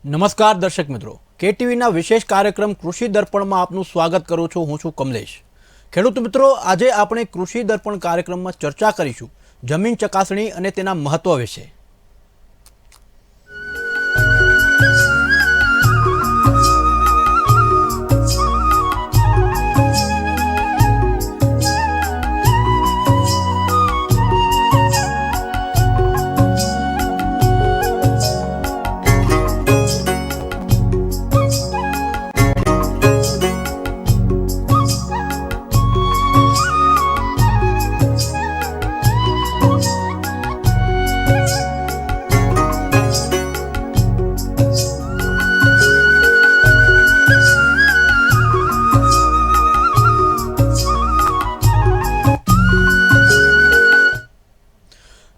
નમસ્કાર દર્શક મિત્રો, કેટીવીના વિશેષ કાર્યક્રમ કૃષિ દર્પણમાં આપનું સ્વાગત કરું છું. હું છું કમલેશ. ખેડૂત મિત્રો, આજે આપણે કૃષિ દર્પણ કાર્યક્રમમાં ચર્ચા કરીશું જમીન ચકાસણી અને તેના મહત્વ વિશે.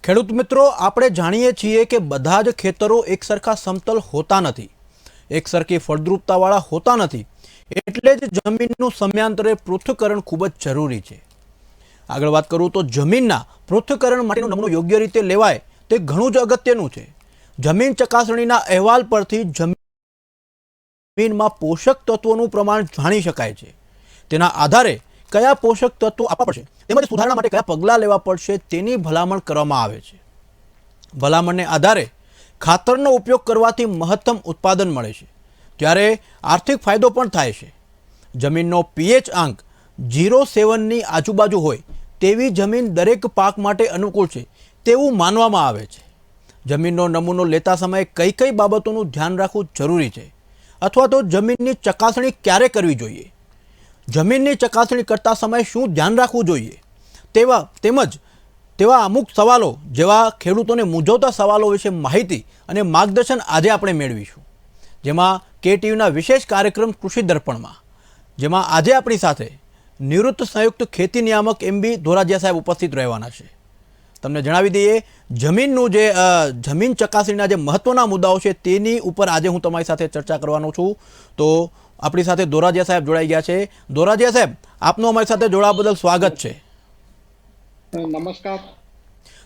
ખેડૂત મિત્રો, આપણે જાણીએ છીએ કે બધા જ ખેતરો એક સરખા સમતલ હોતા નથી, એક સરખી ફળદ્રુપતાવાળા હોતા નથી. એટલે જ જમીનનું સમયાંતરે પૃથ્થકરણ ખૂબ જ જરૂરી છે. આગળ વાત કરું તો જમીનના પૃથ્થકરણ માટેનો નમૂનો યોગ્ય રીતે લેવાય તે ઘણું જ અગત્યનું છે. જમીન ચકાસણીના અહેવાલ પરથી જમીનમાં પોષક તત્વોનું પ્રમાણ જાણી શકાય છે. તેના આધારે કયા પોષક તત્વો આપવા પડશે તેમજ સુધારણા માટે કયા પગલાં લેવા પડશે તેની ભલામણ કરવામાં આવે છે. ભલામણને આધારે ખાતરનો ઉપયોગ કરવાથી મહત્તમ ઉત્પાદન મળે છે, ત્યારે આર્થિક ફાયદો પણ થાય છે. જમીનનો પીએચ આંક 0.7ની આજુબાજુ હોય તેવી જમીન દરેક પાક માટે અનુકૂળ છે તેવું માનવામાં આવે છે. જમીનનો નમૂનો લેતા સમયે કઈ કઈ બાબતોનું ધ્યાન રાખવું જરૂરી છે, અથવા તો જમીનની ચકાસણી ક્યારે કરવી જોઈએ, જમીનની ચકાસણી કરતા સમયે શું ધ્યાન રાખવું જોઈએ, તેવા અમુક સવાલો જેવા ખેડૂતોને મૂંઝવતા સવાલો વિશે માહિતી અને માર્ગદર્શન આજે આપણે મેળવીશું, જેમાં કેટીવીના વિશેષ કાર્યક્રમ કૃષિ દર્પણમાં, જેમાં આજે આપણી સાથે નિવૃત્ત સંયુક્ત ખેતી નિયામક MB ધોરાજીયા સાહેબ ઉપસ્થિત રહેવાના છે. તમને જણાવી દઈએ, જમીન ચકાસણીના જે મહત્વના મુદ્દાઓ છે તેની ઉપર આજે હું તમારી સાથે ચર્ચા કરવાનો છું. તો આપણી સાથે ધોરાજીયા સાહેબ જોડાઈ ગયા છે. ધોરાજીયા સાહેબ, આપનું અમારી સાથે જોડાવા બદલ સ્વાગત છે. નમસ્કાર.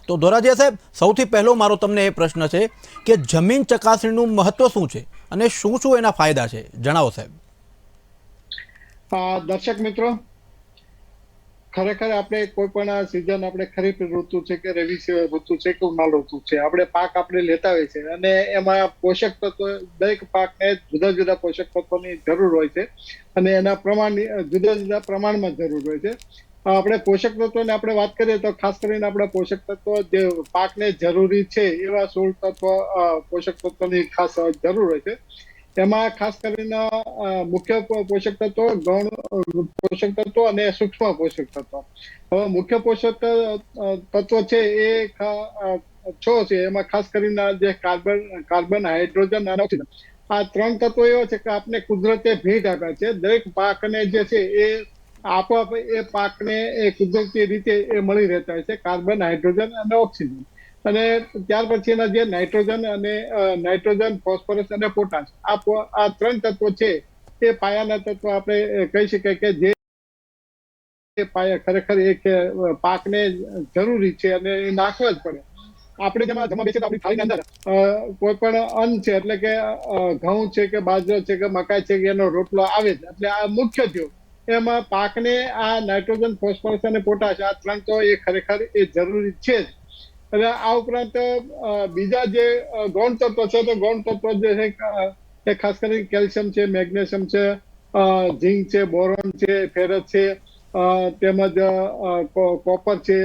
તો ધોરાજીયા સાહેબ, સૌથી પહેલો મારો તમને એ પ્રશ્ન છે કે જમીન ચકાસણીનું મહત્વ શું છે અને શું શું એના ફાયદા છે, જણાવો સાહેબ. દર્શક મિત્રો, ખરેખર આપણે કોઈ પણ સિઝન, આપણે ખરીફ ઋતુ છે કે રવિ ઋતુ છે કે ઉનાળુ ઋતુ છે, આપણે પાક આપણે લેતા હોય છે અને એમાં પોષક તત્વો, દરેક પાકને જુદા જુદા પોષક તત્વોની જરૂર હોય છે અને એના પ્રમાણ જુદા જુદા પ્રમાણમાં જરૂર હોય છે. આપણે પોષક તત્વોની આપણે વાત કરીએ તો ખાસ કરીને આપણે પોષક તત્વો જે પાકને જરૂરી છે એવા 16 તત્વો પોષક તત્વોની ખાસ જરૂર હોય છે. એમાં ખાસ કરીને મુખ્ય પોષક તત્વો, ગૌણ પોષક તત્વો અને સૂક્ષ્મ પોષક તત્વો. હવે મુખ્ય પોષક તત્વો છે એ 6 છે. એમાં ખાસ કરીને જે કાર્બન, હાઇડ્રોજન અને ઓક્સિજન, આ 3 તત્વો એવા છે કે આપણે કુદરતે ભેટ આપ્યા છે. દરેક પાકને જે છે એ આપોઆપ એ પાકને એ કુદરતી રીતે એ મળી રહેતા હોય છે, કાર્બન, હાઇડ્રોજન અને ઓક્સિજન. અને ત્યાર પછીના જે નાઇટ્રોજન, ફોસ્ફરસ અને પોટાશ, આ 3 તત્વો છે એ પાયાના તત્વો આપણે કહી શકાય કે જે પાયા ખરેખર એક પાકને જરૂરી છે અને એ નાખવા જ પડે. આપણે જેમાં જમા બેસીએ તો આપણી થાળીની અંદર કોઈ પણ અન્ન છે, એટલે કે ઘઉં છે કે બાજરો છે કે મકાઈ છે કે એનો રોટલો આવે છે, એટલે આ મુખ્ય થયું. એમાં પાકને આ નાઇટ્રોજન, ફોસ્ફરસ અને પોટાશ, આ 3 તો એ ખરેખર એ જરૂરી છે જ. અને આ ઉપરાંત બીજા જે ગૌણ તત્વો છે, તો ગૌણ તત્વો જે છે એ ખાસ કરીને કેલ્શિયમ છે, મેગ્નેશિયમ છે, ઝીંક છે, બોરોન છે, ફેરસ છે, તેમજ કોપર છે.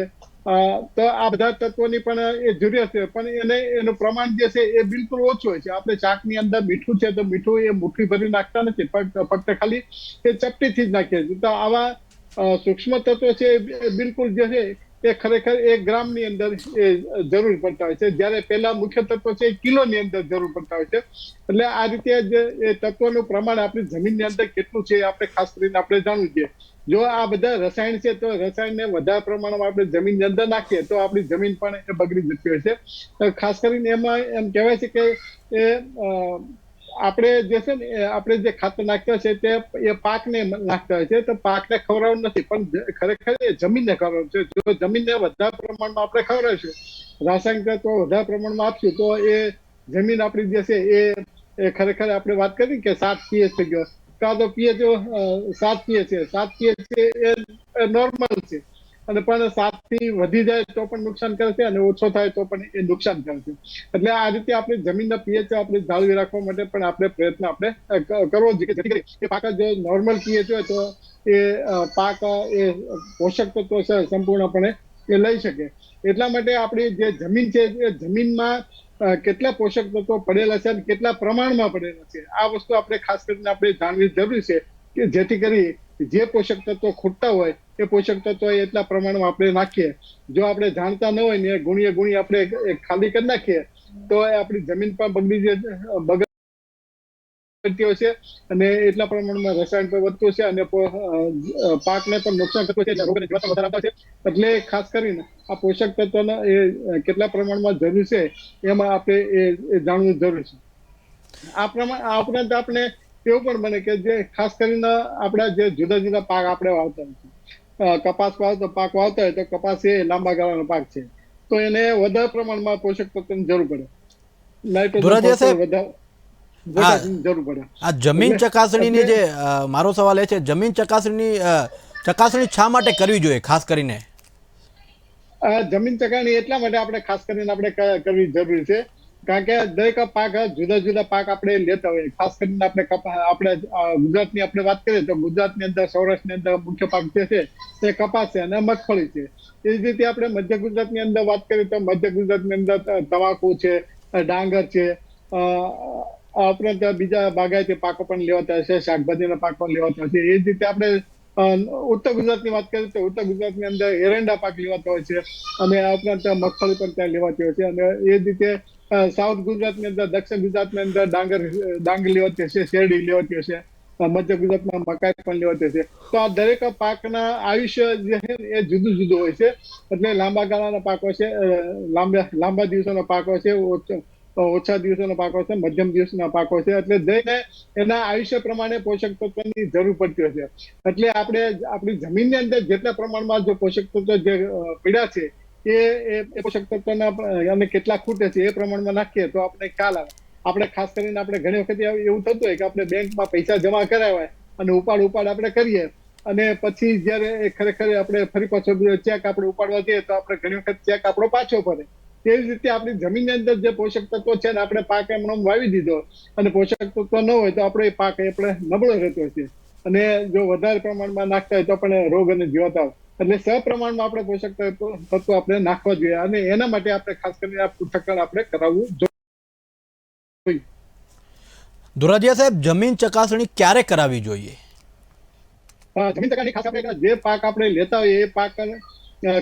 તો આ બધા તત્વોની પણ એ જરૂરિયાત છે, પણ એનું પ્રમાણ જે છે એ બિલકુલ ઓછું હોય છે. આપણે શાકની અંદર મીઠું છે તો મીઠું એ મુઠ્ઠી ભરી નાખતા નથી, ફક્ત ખાલી એ ચપટીથી જ નાખીએ છીએ. તો આવા સૂક્ષ્મ તત્વો છે એ બિલકુલ જે છે એ ખરેખર 1 ગ્રામની અંદર એ જરૂર પડતા હોય છે, જ્યારે પહેલા મુખ્ય તત્વો છે એ કિલોની અંદર જરૂર પડતા હોય છે. એટલે આ રીતે જે એ તત્વોનું પ્રમાણ આપણી જમીનની અંદર કેટલું છે આપણે ખાસ કરીને આપણે જાણવું જોઈએ. જો આ બધા રસાયણ છે તો રસાયણને વધારે પ્રમાણમાં આપણે જમીનની અંદર નાખીએ તો આપણી જમીન પણ એ બગડી જતી હોય છે. ખાસ કરીને એમાં એમ કહેવાય છે કે એ આપણે જે છે ને આપણે જે ખાતર નાખતા છે તે એ પાકને નાખતા હોય છે, તો પાકને ખવડાવવું નથી, પણ ખરેખર એ જમીનને ખવડાવવું છે. જો જમીનને વધારે પ્રમાણમાં આપણે ખવડાવીશું, રાસાયણિક તત્વો વધારે પ્રમાણમાં આપશું, તો એ જમીન આપણી જે છે એ એ ખરેખર આપણે વાત કરી કે 7 પીએચ થઈ ગયો, કાં તો પીએચ 7 પીએચ છે, 7 પીએચ છે એ નોર્મલ છે, અને પણ 7 થી વધી જાય તો પણ નુકસાન કરે છે અને ઓછો થાય તો પણ એ નુકસાન કરે છે. એટલે આ રીતે આપણે જમીનના પીએચ આપણે જાળવી રાખવા માટે પણ આપણે પ્રયત્ન આપણે કરવો જોઈએ, જેથી કરી એ પાક જો નોર્મલ પીએચ હોય તો એ પાક એ પોષક તત્વો છે સંપૂર્ણપણે એ લઈ શકે. એટલા માટે આપણી જે જમીન છે એ જમીનમાં કેટલા પોષક તત્વો પડેલા છે અને કેટલા પ્રમાણમાં પડેલા છે, આ વસ્તુ આપણે ખાસ કરીને આપણે જાણવી જરૂરી છે, કે જેથી કરી જે પોષક તત્વો ખૂટતા હોય એ પોષક તત્વો એટલા પ્રમાણમાં આપણે નાખીએ. જો આપણે જાણતા ન હોય ને ગુણીએ આપણે ખાલી કરી નાખીએ તો આપણી જમીન પણ બગડતી હોય છે અને એટલા પ્રમાણમાં રસાયણ પણ વધતું છે અને પાકને પણ નુકસાન થતું છે, રોગની જીવાતો વધારે આવતા છે. એટલે ખાસ કરીને આ પોષક તત્વોના એ કેટલા પ્રમાણમાં જરૂર છે એમાં આપણે એ જાણવું જરૂરી છે. આ ઉપરાંત આપણે એવું પણ બને કે જે ખાસ કરીને આપણા જે જુદા જુદા પાક આપણે વાવતા હોય, કપાસ પાક વાવતા હોય તો કપાસ એ લાંબા ગાળાનો પાક છે, તો એને વધારે પ્રમાણમાં પોષક તત્વોની જરૂર પડે, નાઇટ્રોજન ધોરાજીયા સાહેબ, વધારે આ પોટાશિયમની જરૂર પડે. આ જમીન એટલે ચકાસણીની એટલે જે મારો સવાલ એ છે, જમીન ચકાસણી શા માટે કરવી જોઈએ ખાસ કરીને? જમીન ચકાસણી એટલા માટે આપણે ખાસ કરીને આપણે કરવી જરૂરી છે, કારણ કે દરેક પાક જુદા જુદા પાક આપણે લેતા હોઈએ. ખાસ કરીને આપણે ગુજરાતની આપણે વાત કરીએ તો ગુજરાતની અંદર સૌરાષ્ટ્રની અંદર મુખ્ય પાક જે છે તે કપાસ છે અને મગફળી છે. એ જ રીતે આપણે મધ્ય ગુજરાતની અંદર વાત કરીએ તો મધ્ય ગુજરાતની અંદર તમાકુ છે, ડાંગર છે, ઉપરાંત બીજા બાગાયતી પાકો પણ લેવાતા હશે, શાકભાજીના પાક પણ લેવાતા હશે. એ જ રીતે આપણે ઉત્તર ગુજરાતની વાત કરીએ તો ઉત્તર ગુજરાતની અંદર એરંડા પાક લેવાતા હોય છે અને આ ઉપરાંત મગફળી પણ ત્યાં લેવાતી હોય છે. અને એ જ રીતે સાઉથ ગુજરાતની અંદર, દક્ષિણ ગુજરાતની અંદર ડાંગર લેવાતી હશે, શેરડી લેવાતી હશે, મધ્ય ગુજરાતમાં મકાઈ પણ લેવાતી હશે. તો આ દરેક પાકના આયુષ્ય જે છે એ જુદું જુદું હોય છે. એટલે લાંબા ગાળાના પાકો છે, લાંબા દિવસોના પાકો છે, ઓછા દિવસોના પાકો છે, મધ્યમ દિવસના પાકો છે. એટલે દરેકને એના આયુષ્ય પ્રમાણે પોષક તત્વોની જરૂર પડતી હોય છે. એટલે આપણે આપણી જમીનની અંદર જેટલા પ્રમાણમાં જો પોષક તત્વો જે પીડા છે એ પોષક તત્વોના અને કેટલા ખૂટે છે એ પ્રમાણમાં નાખીએ તો આપણે ખ્યાલ આવે. આપણે ખાસ કરીને આપણે ઘણી વખત એવું થતું હોય કે આપણે બેંકમાં પૈસા જમા કરાવ્યા અને ઉપાડ આપણે કરીએ અને પછી જયારે ખરેખર આપણે ફરી પાછો ચેક આપણે ઉપાડવા જઈએ તો આપણે ઘણી વખત ચેક આપણો પાછો પડે. તેવી રીતે આપણી જમીનની અંદર જે પોષક તત્વો છે ને આપણે પાક એમનો વાવી દીધો અને પોષક તત્વો ન હોય તો આપણો એ પાક આપણે નબળો રહેતો હોય છે અને જો વધારે પ્રમાણમાં નાખતા હોય તો પણ રોગ અને જીવાત આવે. એટલે સપ્રમાણમાં આપણે પોષક તત્વો આપણે નાખવા જોઈએ અને એના માટે આપણે ખાસ કરીને આ પૃથ્થકરણ આપણે કરાવવું જોઈએ. ધોરાજીયા સાહેબ, જમીન ચકાસણી ક્યારે કરાવવી જોઈએ? જમીન ચકાસણી ખાસ આપણે જે પાક આપણે લેતા હોઈએ એ પાક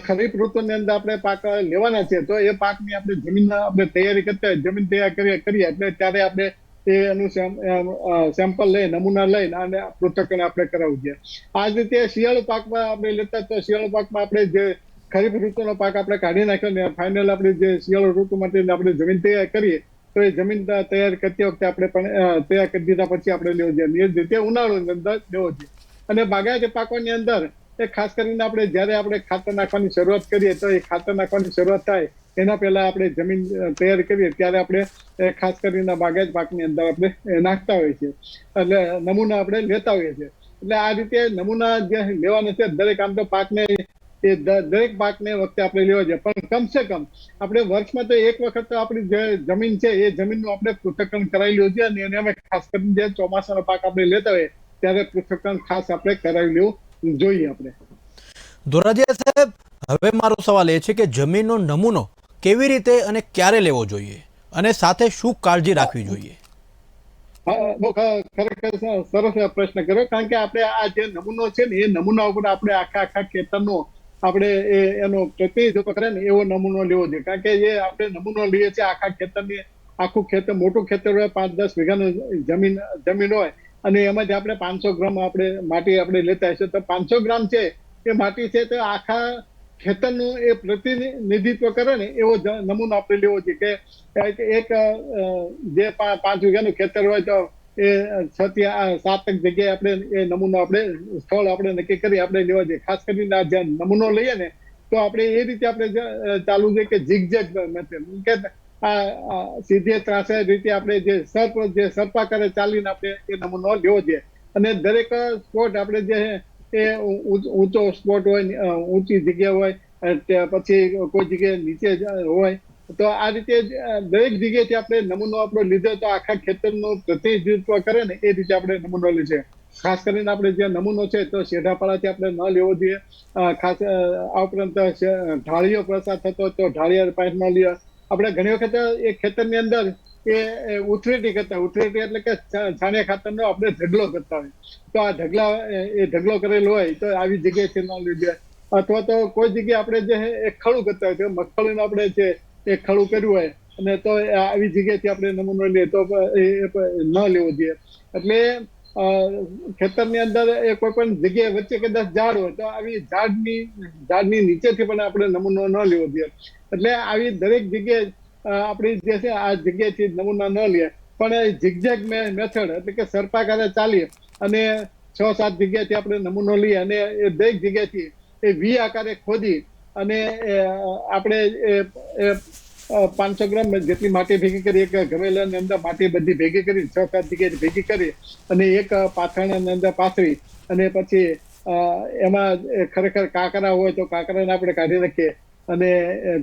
ખરીફ ઋતુની અંદર આપણે પાક લેવાના છે તો એ પાકની આપણે જમીનના આપણે તૈયારી કરતા હોય, જમીન તૈયાર કરીએ એટલે ત્યારે આપણે એનું સેમ્પલ લઈ, નમૂના લઈને અને પૃથ્થકરણ આપણે કરાવવું જોઈએ. આ જ રીતે શિયાળુ પાકમાં આપણે લેતા તો શિયાળુ પાકમાં આપણે જે ખરીફ ઋતુનો પાક આપણે કાઢી નાખ્યો ને ફાઇનલ આપણે જે શિયાળુ ઋતુ માટે આપણે જમીન તૈયાર કરીએ તો એ જમીન તૈયાર કરતી વખતે આપણે પણ તૈયાર કરી દીધા પછી આપણે લેવો જોઈએ. એ જ રીતે ઉનાળાની અંદર લેવો જોઈએ. અને બાગાયતી પાકોની અંદર એ ખાસ કરીને આપણે જ્યારે આપણે ખાતર નાખવાની શરૂઆત કરીએ તો એ ખાતર નાખવાની શરૂઆત થાય એના પહેલા આપણે જમીન તૈયાર કરીએ ત્યારે આપણે ખાસ કરીને બાગાયત પાકની અંદર આપણે નાખતા હોઈએ છીએ, એટલે નમૂના આપણે લેતા હોઈએ છીએ. એટલે આ રીતે નમૂના જે લેવાના છે દરેક આમ તો પાકને એ દરેક પાકને વખતે આપણે લેવા જોઈએ, પણ કમસે કમ આપણે વર્ષમાં તો એક વખત તો આપણી જે જમીન છે એ જમીનનું આપણે પૃથ્થકરણ કરાવી લેવું જોઈએ. અને એને અમે ખાસ કરીને જે ચોમાસાનો પાક આપણે લેતા હોઈએ ત્યારે પૃથ્થકરણ ખાસ આપણે કરાવી લેવું જોઈએ. આપણે ધોરાજીયા સાહેબ, હવે મારો સવાલ એ છે કે જમીનનો નમૂનો કેવી રીતે અને ક્યારે લેવો જોઈએ અને સાથે શું કાળજી રાખવી જોઈએ? બહુ ખરેખર સરસ પ્રશ્ન કર્યો, કારણ કે આપણે આ જે નમૂનો છે ને એ નમૂના ઉપર આપણે આખા ખેતરનો આપણે એનો પ્રતિનિધિત્વ કરે ને એવો નમૂનો લેવો જોઈએ. કારણ કે જે આપણે નમૂનો લઈએ છીએ આખા ખેતરની, આખું ખેતર મોટું ખેતર હોય, 5-10 વીઘાનું જમીન હોય અને એમાંથી આપણે 500 ગ્રામ આપણે માટી આપણે લેતા હશે તો 500 ગ્રામ છે એ માટી છે તો આખા ખેતરનું એ પ્રતિનિધિત્વ કરે ને એવો નમૂનો આપણે લેવો જોઈએ. કે એક જે 5 વીઘાનું ખેતર હોય તો એ 6 થી 7 જગ્યાએ આપણે એ નમૂનો આપણે સ્થળ આપણે નક્કી કરી આપણે લેવા જોઈએ. ખાસ કરીને આ જે નમૂનો લઈએ ને તો આપણે એ રીતે આપણે ચાલવું જોઈએ કે ઝિગઝેગ મેથડ, કે સીધે ત્રાસે રીતે આપણે જે સર્પાકારે ચાલીને આપણે એ નમૂનો લેવો જોઈએ. અને દરેક સ્પોટ આપણે જે એ ઊંચો સ્પોટ હોય, ઊંચી જગ્યા હોય, પછી કોઈ જગ્યાએ નીચે હોય, તો આ રીતે દરેક જગ્યાએથી આપણે નમૂનો આપણો લીધો તો આખા ખેતરનું પ્રતિનિધિત્વ કરે ને એ રીતે આપણે નમૂનો લે છે. ખાસ કરીને આપણે જે નમૂનો છે તો શેઢાપાડાથી આપણે ન લેવો જોઈએ. ખાસ આ ઉપરાંત ઢાળીઓ પ્રસાર થતો તો ઢાળિયા પાસે ન લેવા. આપણે ઘણી વખત એ ખેતરની અંદર એ ઉથરેટી કરતા, ઉથરેટી એટલે કે છાણિયા ખાતરનો આપણે ઢગલો કરતા હોય, તો આ ઢગલો કરેલો હોય તો આવી જગ્યાએથી ન લીધે. અથવા તો કોઈ જગ્યાએ આપણે જે એક ખડું કરતા હોય તો મગફળીનું આપણે જે એક ખડું કર્યું હોય અને તો આવી જગ્યાએથી આપણે નમૂનો લઈએ તો એ ન લેવો જોઈએ. એટલે ખેતરની અંદર એ કોઈ પણ જગ્યાએ વચ્ચે કદાચ ઝાડ હોય તો આવી ઝાડની નીચેથી પણ આપણે નમૂનો ન લેવો જોઈએ. એટલે આવી દરેક જગ્યાએ આપણી જે છે આ જગ્યાએથી નમૂના ન લે, પણ ઝિગઝેગ મેથડ એટલે કે સર્પાકારે ચાલીએ અને 6-7 જગ્યાએથી આપણે નમૂનો લઈએ અને એ દરેક જગ્યાએથી એ વી આકારે ખોદી અને આપણે 500 ગ્રામ જેટલી માટી ભેગી કરી, એક ગમેલાની અંદર માટી બધી ભેગી કરી 6-7 જગ્યાએ ભેગી કરી અને એક પાથરણાની અંદર પાથરી અને પછી એમાં ખરેખર કાંકરા હોય તો કાંકરાને આપણે કાઢી નાખીએ અને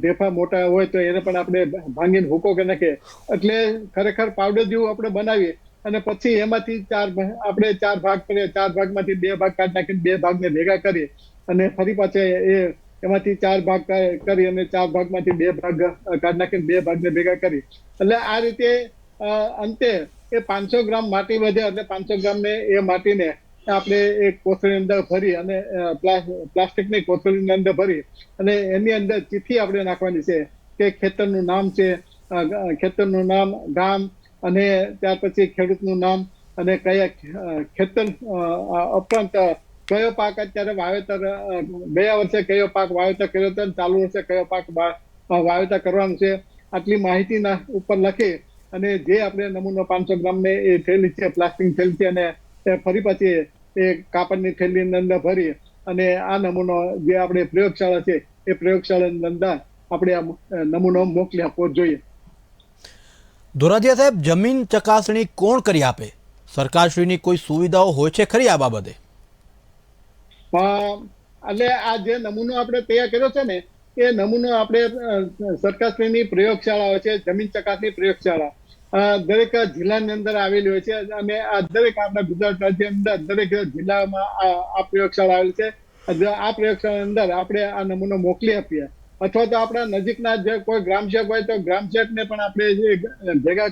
ઢેફા મોટા હોય તો એને પણ આપણે ભાંગીને ભૂકો કરી નાખીએ. એટલે ખરેખર પાવડર જેવું આપણે બનાવીએ અને પછી એમાંથી આપણે 4 ભાગ કરીએ. 4 ભાગમાંથી 2 ભાગ કાઢી નાખીને 2 ભાગને ભેગા કરીએ અને ફરી પાછા એમાંથી 4 ભાગ કરી અને 4 ભાગમાંથી 2 ભાગ કાઢી નાખીને 2 ભાગને ભેગા કરી. એટલે આ રીતે અંતે એ 500 ગ્રામ માટી વધે એટલે 500 ગ્રામને એ માટીને આપણે એક કોથળીની અંદર ભરી અને પ્લાસ્ટિકની કોથળીની અંદર ભરી અને એની અંદર ચિઠ્ઠી આપણે નાખવાની છે કે ખેતરનું નામ છે, ખેતરનું નામ, ગામ અને ત્યાર પછી ખેડૂતનું નામ અને કયા ખેતર ઉપરાંત કયો પાક અત્યારે વાવેતર, ગયા વર્ષે કયો પાક વાવેતર કર્યો હતો, ચાલુ વર્ષે કયો પાક વાવેતર કરવાનું છે, આટલી માહિતીના ઉપર લખી અને જે આપણે નમૂનો 500 ગ્રામને એ થેલી છે, પ્લાસ્ટિક થેલી છે, અને ફરી પછી એ કાપડની થેલીની અંદર ભરી અને આ નમૂનો જે આપણે પ્રયોગશાળા છે એ પ્રયોગશાળાની અંદર આપણે આ નમૂનો મોકલી આપવો જોઈએ. ધોરાજીયા સાહેબ, જમીન ચકાસણી કોણ કરી આપે? સરકારશ્રીની કોઈ સુવિધાઓ હોય છે ખરી આ બાબતે? એટલે આ જે નમૂનો આપણે તૈયાર કર્યો છે ને એ નમૂનો આપણે સરકારશ્રીની પ્રયોગશાળાઓ છે, જમીન ચકાસણી પ્રયોગશાળા દરેક જિલ્લાની અંદર આવેલી હોય છે અને આ દરેક આપણા ગુજરાત રાજ્યની અંદર દરેક જિલ્લામાં આ પ્રયોગશાળા આવેલી છે. આ પ્રયોગશાળાની અંદર આપણે આ નમૂનો મોકલી આપીએ અથવા તો આપણા નજીકના જે કોઈ ગ્રામસેવક હોય તો ગ્રામસેવકને પણ આપણે ભેગા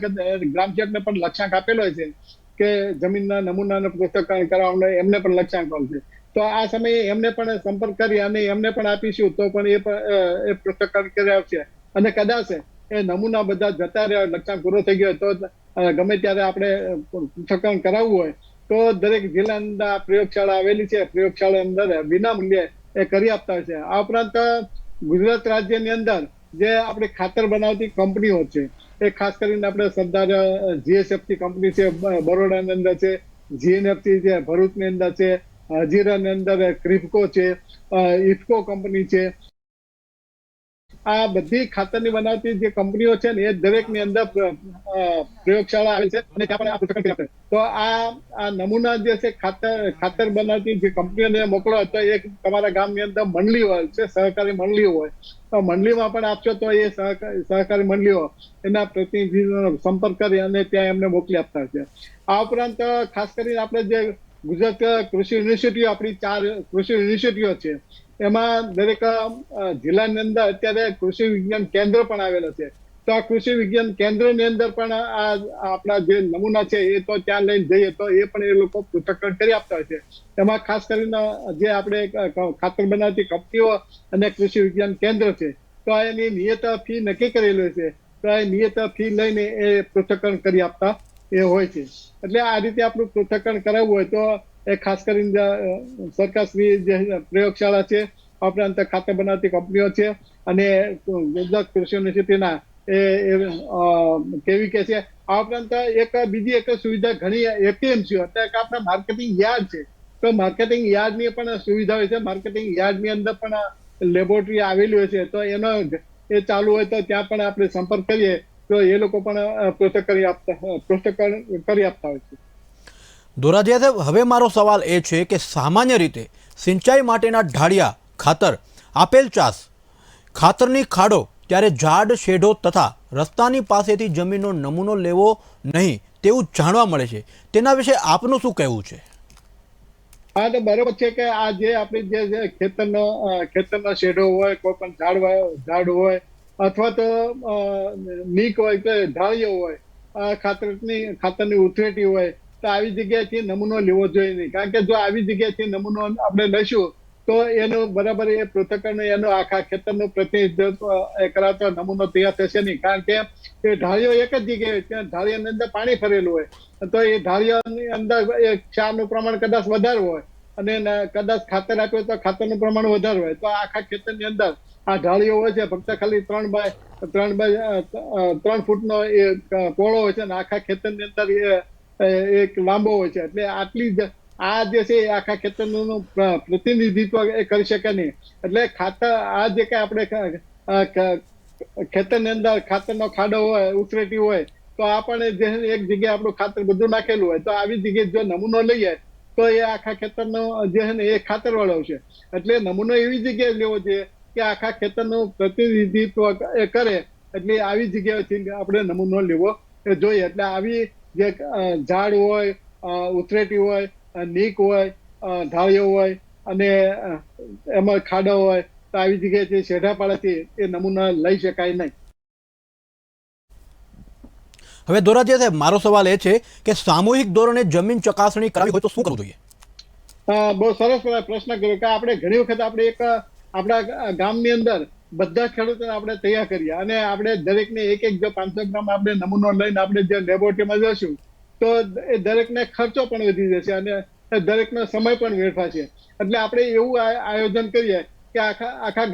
ગ્રામસેવકને પણ લક્ષ્યાંક આપેલો હોય છે કે જમીનના નમૂનાનું પૃથ્થકરણ કરાવવાનું, એમને પણ લક્ષ્યાંક આપેલ છે. તો આ સમયે એમને પણ સંપર્ક કરી અને એમને પણ આપીશું તો પણ એ પૃથ્થકરણ કરી આવશે. અને કદાચ એ નમૂના બધા જતા રહ્યા, લક્ષ્યાંક પૂરો થઈ ગયો તો ગમે ત્યારે આપણે પૃથ્થકરણ કરાવવું હોય તો દરેક જિલ્લાની અંદર આ પ્રયોગશાળા આવેલી છે. પ્રયોગશાળા અંદર વિનામૂલ્યે એ કરી આપતા હોય છે. આ ઉપરાંત ગુજરાત રાજ્યની અંદર જે આપણે ખાતર બનાવતી કંપનીઓ છે એ ખાસ કરીને આપણે સરદાર જીએસએફસી કંપની છે બરોડાની અંદર છે, જીએનએફસી છે ભરૂચની અંદર છે, હજીરાની અંદર ક્રિફકો છે, ઇફકો કંપની છે. આ બધી ખાતરની બનાવતી જે કંપનીઓ છે ને એ દરેકની અંદર પ્રયોગશાળા આવી છે અને ત્યાં પણ આ પૃથ્થકરણ કરી આપે. તો આ નમૂના જે છે ખાતર બનાવતી જે કંપનીઓને મોકલો તો એક તમારા ગામની અંદર મંડળી હોય છે, સહકારી મંડળીઓ હોય તો મંડળીમાં પણ આપશો તો એ સહકારી મંડળીઓ એના પ્રતિનિધિનો સંપર્ક કરી અને ત્યાં એમને મોકલી આપતા છે. આ ઉપરાંત ખાસ કરીને આપણે જે ગુજરાત કૃષિ યુનિવર્સિટીઓ, આપણી 4 કૃષિ યુનિવર્સિટીઓ છે એમાં દરેક જિલ્લાની અંદર અત્યારે કૃષિ વિજ્ઞાન કેન્દ્ર પણ આવેલા છે. તો આ કૃષિ વિજ્ઞાન કેન્દ્રની અંદર પણ આ આપણા જે નમૂના છે એ તો ત્યાં લઈને જઈએ તો એ પણ એ લોકો પૃથ્થકરણ કરી આપતા હોય છે. એમાં ખાસ કરીને જે આપણે ખાતર બનાવતી કંપનીઓ અને કૃષિ વિજ્ઞાન કેન્દ્ર છે તો એની નિયત ફી નક્કી કરેલી છે. તો એ નિયત ફી લઈને એ પૃથ્થકરણ કરી આપતા એ હોય છે. એટલે આ રીતે આપણું પૃથ્થકરણ કરાવવું હોય તો એ ખાસ કરીને સરકારશ્રી જે પ્રયોગશાળા છે, ઉપરાંત ખાતર બનાવતી કંપનીઓ છે અને ગુજરાત કૃષિ યુનિવર્સિટીના કેવીકે છે. આ ઉપરાંત બીજી એક સુવિધા ઘણી એપીએમસીઓ એટલે કે આપણા માર્કેટિંગ યાર્ડ છે તો માર્કેટિંગ યાર્ડની પણ સુવિધા હોય છે. માર્કેટિંગ યાર્ડની અંદર પણ લેબોરેટરી આવેલી હોય છે તો એનો એ ચાલુ હોય તો ત્યાં પણ આપણે સંપર્ક કરીએ તો એ લોકો પણ પૃથ્થકરણ કરી આપતા હોય છે. દોરાજીયા સાહેબ, હવે મારો સવાલ એ છે કે સામાન્ય રીતે સિંચાઈ માટેના ઢાળિયા ખાતર, આપેલ ચાસ, ખાતરની ખાડો, ત્યારે ઝાડ, શેઢો તથા રસ્તાની પાસેથી જમીનનો નમૂનો લેવો નહીં તેવું જાણવા મળે છે. તેના વિશે આપનું શું કહેવું છે? હા, તો બરોબર છે કે આ જે આપણી જે ખેતરનો શેઢો હોય, કોઈ પણ ઝાડ હોય અથવા તો નીક હોય કે ઢાળિયો હોય, ખાતરની ઉથરેટી હોય, તો આવી જગ્યાએથી નમૂનો લેવો જોઈએ નહીં. કારણ કે જો આવી જગ્યાએથી નમૂનો આપણે લઈશું તો એનું બરાબર એ પૃથ્થકરણ એનો આખા ખેતરનું પ્રતિનિધિત્વ કરાતો નમૂનો તૈયાર થશે નહીં. કારણ કે એ ઢાળિયો એક જ જગ્યાએ, ત્યાં ઢાળિયાની અંદર પાણી ભરેલું હોય, તો એ ઢાળિયાની અંદર એ ક્ષારનું પ્રમાણ કદાચ વધારે હોય અને કદાચ ખાતર આપ્યું તો ખાતરનું પ્રમાણ વધારે હોય, તો આખા ખેતરની અંદર આ ઢાળિયો હોય છે ફક્ત ખાલી 3 બાય 3 ફૂટનો એ પહોળો હોય છે અને આખા ખેતરની અંદર એક લાંબો હોય છે. એટલે આટલી જ આ જે છે એ આખા ખેતરનું પ્રતિનિધિત્વ એ કરી શકે નહીં. એટલે ખાતર આ જે કઈ આપણે ખેતરની અંદર ખાતરનો ખાડો હોય, ઉતરેટી હોય, તો આપણે જે એક જગ્યાએ આપણું ખાતર બધું નાખેલું હોય, તો આવી જગ્યાએ જો નમૂનો લઈએ તો એ આખા ખેતરનો જે છે ને એ ખાતર વાળો છે. એટલે નમૂનો એવી જગ્યાએ લેવો જોઈએ કે આખા ખેતરનું પ્રતિનિધિત્વ એ કરે. એટલે આવી જગ્યાએથી આપણે નમૂનો લેવો જોઈએ. એટલે આવી જે ઝાડ હોય, ઉથરેટી હોય, નીક હોય, ઢાળિયો હોય અને એમાં ખાડો હોય, તો આવી જગ્યાએથી શેઢા પાડેથી એ નમૂના લઈ શકાય નહીં. હવે દોરાજીયા સાહેબ, મારો સવાલ એ છે કે સામૂહિક ધોરણે જમીન ચકાસણી કરાવી હોય તો શું કરવું જોઈએ? બહુ સરસ પ્રશ્ન કર્યો કે આપણે ઘણી વખત આપણે આપણા ગામની અંદર બધા ખેડૂતોને આપણે તૈયાર કરીએ અને આપણે દરેકને એક જો 500 ગ્રામ આપણે નમૂનો લઈને આપણે જે લેબોરેટરીમાં જશું તો એ દરેકને ખર્ચો પણ વધી જશે અને દરેકનો સમય પણ વેડફાશે. એટલે આપણે એવું આયોજન કરીએ કે આખા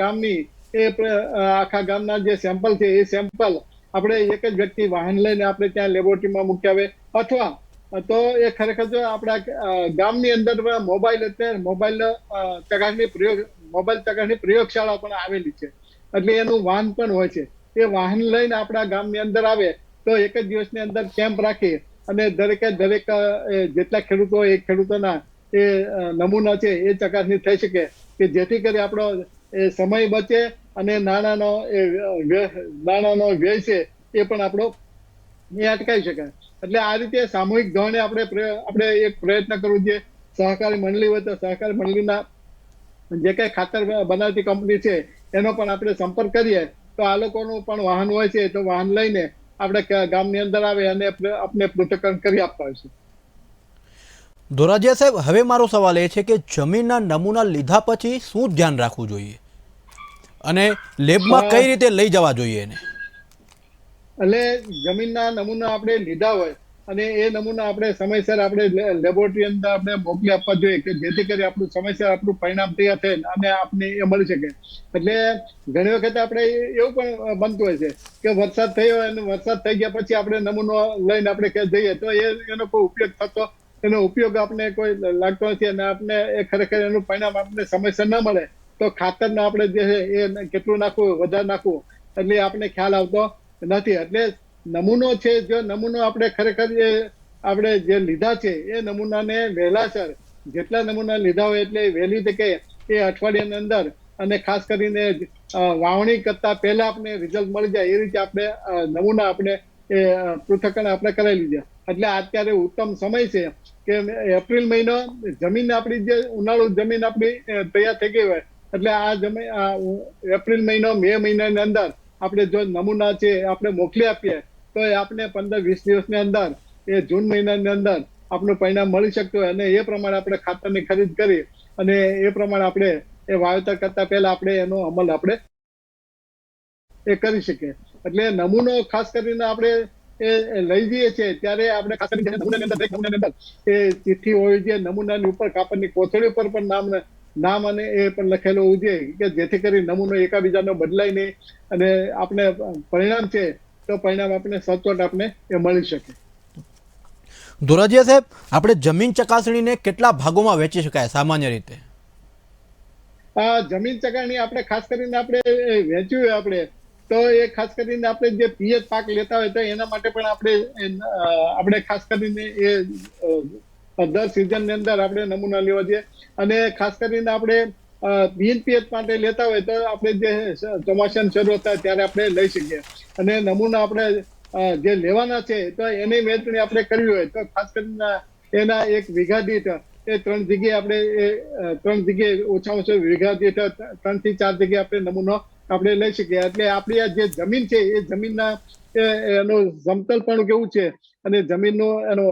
ગામના જે સેમ્પલ છે એ સેમ્પલ આપણે એક જ વ્યક્તિ વાહન લઈને આપણે ત્યાં લેબોરેટરીમાં મૂકી આવે, અથવા તો એ ખરેખર જો આપણા ગામની અંદર મોબાઈલ ચકાસણી પ્રયોગશાળા પણ આવેલી છે. એટલે એનું વાહન પણ હોય છે. એ વાહન લઈને આપણા ગામની અંદર આવે તો એક જ દિવસની અંદર કેમ્પ રાખી અને દરેક જેટલા ખેડૂતો એ ખેડૂતોના એ નમૂના છે એ ચકાસણી થઈ શકે કે જેથી કરી આપણો એ સમય બચે અને નાણાંનો વ્યય છે એ પણ આપણો એ અટકાવી શકાય. એટલે આ રીતે સામૂહિક ધોરણે આપણે એક પ્રયત્ન કરવો જોઈએ. સહકારી મંડળી હોય તો સહકારી મંડળીના જે કઈ ખાતર બનાવતી કંપની છે એનો પણ આપણે સંપર્ક કરીએ તો આ લોકોનું પણ વાહન હોય છે, તો વાહન લઈને આપણે ગામની અંદર આવે અને આપણે પૃથ્થકરણ કરી આપતા હોય છે. દોરાજીયા સાહેબ, હવે મારો સવાલ એ છે કે જમીનના નમૂના લીધા પછી શું ધ્યાન રાખવું જોઈએ અને લેબમાં કઈ રીતે લઈ જવા જોઈએ એને? એટલે જમીનના નમૂના આપણે લીધા હોય અને એ નમૂના આપણે સમયસર આપણે લેબોરેટરી અંદર આપણે મોકલી આપવા જોઈએ કે જેથી કરી આપણું સમયસર આપણું પરિણામ તૈયાર થાય અને આપને એ મળી શકે. એટલે ઘણી વખત આપણે એવું પણ બનતું હોય છે કે વરસાદ થયો અને વરસાદ થઈ ગયા પછી આપણે નમૂનો લઈને આપણે ક્યાં જઈએ તો એનો કોઈ ઉપયોગ આપણે કોઈ લાગતો નથી અને આપણે એ ખરેખર એનું પરિણામ આપણે સમયસર ન મળે તો ખાતરને આપણે જે છે એ કેટલું નાખવું, વધારે નાખવું, એટલે આપણે ખ્યાલ આવતો નથી. એટલે નમૂનો છે, જો નમૂનો આપણે ખરેખર આપણે જે લીધા છે એ નમૂનાને વહેલાસર, જેટલા નમૂના લીધા હોય એટલે વહેલી તકે એ અઠવાડિયાની અંદર અને ખાસ કરીને વાવણી કરતા પહેલા આપણે રિઝલ્ટ મળી જાય એ રીતે આપણે નમૂના આપણે એ પૃથ્થકરણ આપણે કરાવી લીધા. એટલે અત્યારે ઉત્તમ સમય છે કે એપ્રિલ મહિનો જમીન આપણી જે ઉનાળુ જમીન આપણી તૈયાર થઈ ગઈ હોય એટલે આ એપ્રિલ મહિનો, મે મહિનાની અંદર આપણે જો નમૂના છે આપણે મોકલી આપીએ તો આપણે 15-20 દિવસની અંદર એ જૂન મહિનાની અંદર આપણું પરિણામ મળી શકતું હોય અને એ પ્રમાણે આપણે ખાતરની ખરીદ કરી અને એ પ્રમાણે આપણે એ વાવેતર કરતા પહેલા આપણે એનો અમલ આપણે એ કરી શકીએ. એટલે નમૂનો ખાસ કરીને આપણે એ લઈ જઈએ છીએ ત્યારે આપણે ખાસ કરીને નમૂનાની અંદર એ ચિઠ્ઠી હોવી જોઈએ. નમૂનાની ઉપર કાપડની કોથળી ઉપર પણ નામ અને એ પણ લખેલું હોવું જોઈએ કે જેથી કરી નમૂનો એકાબીજાનો બદલાય નહીં અને આપણે પરિણામ છે તો પરિણામ આપણે સચોટ આપણે એ મળી શકે. દોરાજીયા સાહેબ, આપણે જમીન ચકાસણીને કેટલા ભાગોમાં વહેંચી શકાય સામાન્ય રીતે? જમીન ચકાસણી આપણે ખાસ કરીને આપણે વહેંચ્યું આપણે તો એ ખાસ કરીને આપણે જે પિયત પાક લેતા હોય તો એના માટે પણ આપણે ખાસ કરીને દર સિઝનની અંદર આપણે નમૂના લેવા જોઈએ. અને ખાસ કરીને આપણે બિન પિયત માટે લેતા હોય તો આપણે જે ચોમાસાની શરૂઆત થાય ત્યારે આપણે લઈ શકીએ. અને નમૂના આપણે જે લેવાના છે તો એની વહેંચણી આપણે કરવી હોય તો ખાસ કરીને એના એક વીઘા દીઠ એ 3 જગ્યાએ આપણે 3 જગ્યાએ ઓછામાં ઓછો વીઘા દીઠ 3 થી 4 જગ્યાએ આપણે નમૂનો આપણે લઈ શકીએ. એટલે આપણી આ જે જમીન છે એ જમીનના એનું સમતલપણું કેવું છે અને જમીનનું એનો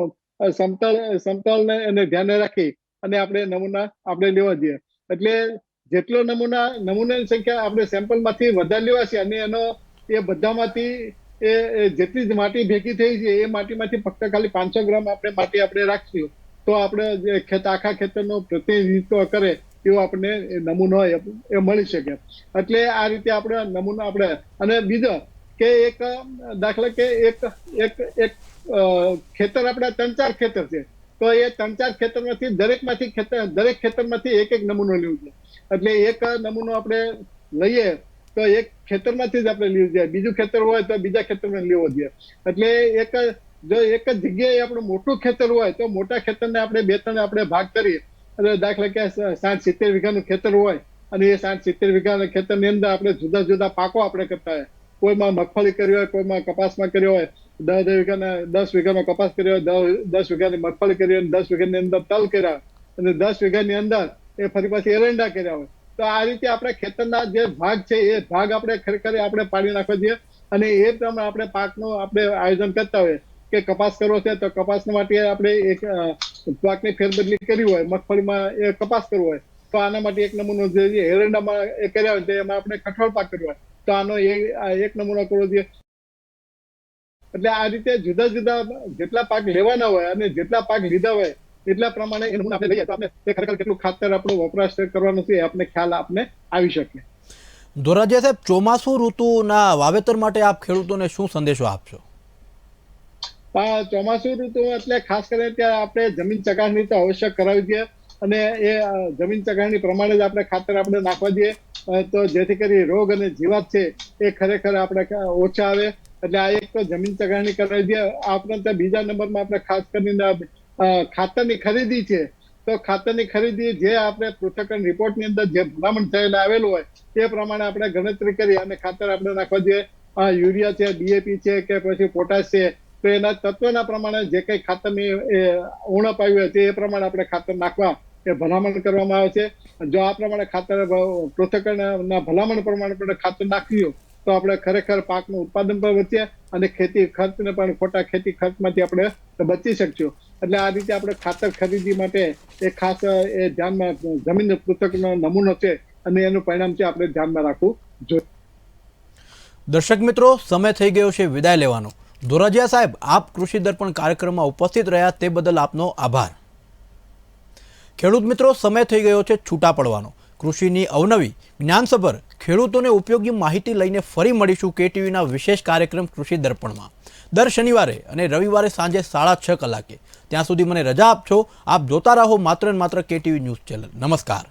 સમતલને એને ધ્યાને રાખી અને આપણે નમૂના આપણે લેવા જોઈએ. એટલે જેટલો નમૂનાની સંખ્યા આપણે સેમ્પલમાંથી વધારે લેવા છે અને એનો એ બધામાંથી એ જેટલી જ માટી ભેગી થઈ છે એ માટીમાંથી ફક્ત ખાલી 500 ગ્રામ આપણે માટી આપણે રાખશું તો આપણે જે આખા ખેતરનું પ્રતિનિધિત્વ કરે એવો આપણને નમૂનો એ મળી શકે. એટલે આ રીતે આપણે નમૂના આપણે અને બીજો કે એક દાખલા કે એક ખેતર આપણા 3-4 ખેતર છે તો એ 3-4 ખેતરમાંથી દરેક ખેતરમાંથી એક નમૂનો લેવો જોઈએ. એટલે એક નમૂનો આપણે લઈએ તો એક ખેતરમાંથી જ આપણે લેવું જોઈએ, બીજું ખેતર હોય તો બીજા ખેતરમાં લેવો જોઈએ. એટલે જો એક જ જગ્યાએ આપણું મોટું ખેતર હોય તો મોટા ખેતરને આપણે 2-3 આપણે ભાગ કરીએ. એટલે દાખલા કે 60-70 વીઘાનું ખેતર હોય અને એ 60-70 વીઘાના ખેતરની અંદર આપણે જુદા જુદા પાકો આપણે કરતા હોય. કોઈમાં મગફળી કરી હોય, કોઈમાં કપાસમાં કર્યો હોય, 10 વીઘાનો કપાસ કર્યો હોય, 10 વીઘાની મગફળી કરી હોય, 10 વીઘાની અંદર તલ કર્યા અને 10 વીઘાની અંદર એ ફરી પાછી એરંડા કર્યા હોય. તો આ રીતે આપણે ખેતરના જે ભાગ છે એ ભાગ આપણે ખરેખર આપણે પાડી નાખવા જોઈએ. અને એ પ્રમાણે આપણે પાકનું આપણે આયોજન કરતા હોય કે કપાસ કરવો છે તો કપાસ માટે આપણે એક પાકની ફેરબદલી કરી હોય, મગફળીમાં એ કપાસ કરવો હોય તો આના માટે એક નમૂનો જોઈએ, એરંડામાં એ કર્યા હોય તો એમાં આપણે કઠોળ પાક કર્યો હોય તો આનો એક નમૂનો કરવો જોઈએ. એટલે આ રીતે જુદા જુદા જેટલા પાક લેવાના હોય અને જેટલા પાક લીધા હોય એટલા પ્રમાણે એ નમૂના આપણે લઈએ તો આપણે ખરેખર કેટલું ખાતર આપણો વપરાશ કરવાનો છે આપણે ખ્યાલ આપને આવી શકે. ધોરાજીયા સાહેબ, ચોમાસુ ઋતુના વાવેતર માટે આપ ખેડૂતોને શું સંદેશો આપશો? ચોમાસુ ઋતુ એટલે ખાસ કરીને ત્યાં આપણે જમીન ચકાસણી તો અવશ્ય કરાવી જોઈએ અને એ જમીન ચકાસણી પ્રમાણે જ આપણે ખાતર આપણે નાખવા જોઈએ તો જેથી કરી રોગ અને જીવાત છે એ ખરેખર આપણે ઓછા આવે. એટલે આ એક તો જમીન ચકાસણી કરાવી જોઈએ. આ ઉપરાંત બીજા નંબરમાં આપણે ખાસ કરીને ખાતરની ખરીદી છે તો ખાતરની ખરીદી જે આપણે પૃથ્થકરણ રિપોર્ટની અંદર જે ભલામણ થયેલ આવેલું હોય તે પ્રમાણે આપણે ગણતરી કરી અને ખાતર આપણે નાખવા જોઈએ. યુરિયા છે, ડીએપી છે કે પછી પોટાશ છે તો એના તત્વના પ્રમાણે જે કંઈ ખાતરની ઉણપ આવી હોય તે એ પ્રમાણે આપણે ખાતર નાખવા એ ભલામણ કરવામાં આવે છે. જો આ પ્રમાણે ખાતર પૃથ્થકરણના ભલામણ પ્રમાણે આપણે ખાતર નાખ્યું તો આપણે ખરેખર પાકનું ઉત્પાદન પણ વધશે અને ખેતી ખર્ચને પણ ખોટા ખેતી ખર્ચમાંથી આપણે બચી શકશું. એટલે આ રીતે આપણે ખાતર ખરીદી માટે એ ખાસ એ ધ્યાનમાં જમીન પૃથ્થકરણનો નમૂનો છે અને એનું પરિણામ છે આપણે ધ્યાનમાં રાખવું જોઈએ. દર્શક મિત્રો, સમય થઈ ગયો છે વિદાય લેવાનો. ધોરાજીયા સાહેબ, આપ કૃષિ દર્પણ કાર્યક્રમમાં ઉપસ્થિત રહ્યા તે બદલ આપનો આભાર. ખેડૂત મિત્રો, સમય થઈ ગયો છે છૂટા પડવાનો. કૃષિની અવનવી જ્ઞાનસભર ખેડૂતોને ઉપયોગી માહિતી લઈને ફરી મળીશું KTVના વિશેષ કાર્યક્રમ કૃષિ દર્પણમાં દર શનિવારે અને રવિવારે સાંજે 6:30 કલાકે. ત્યાં સુધી મને રજા આપશો. આપ જોતા રહો માત્ર ને માત્ર KTV ન્યૂઝ ચેનલ. નમસ્કાર.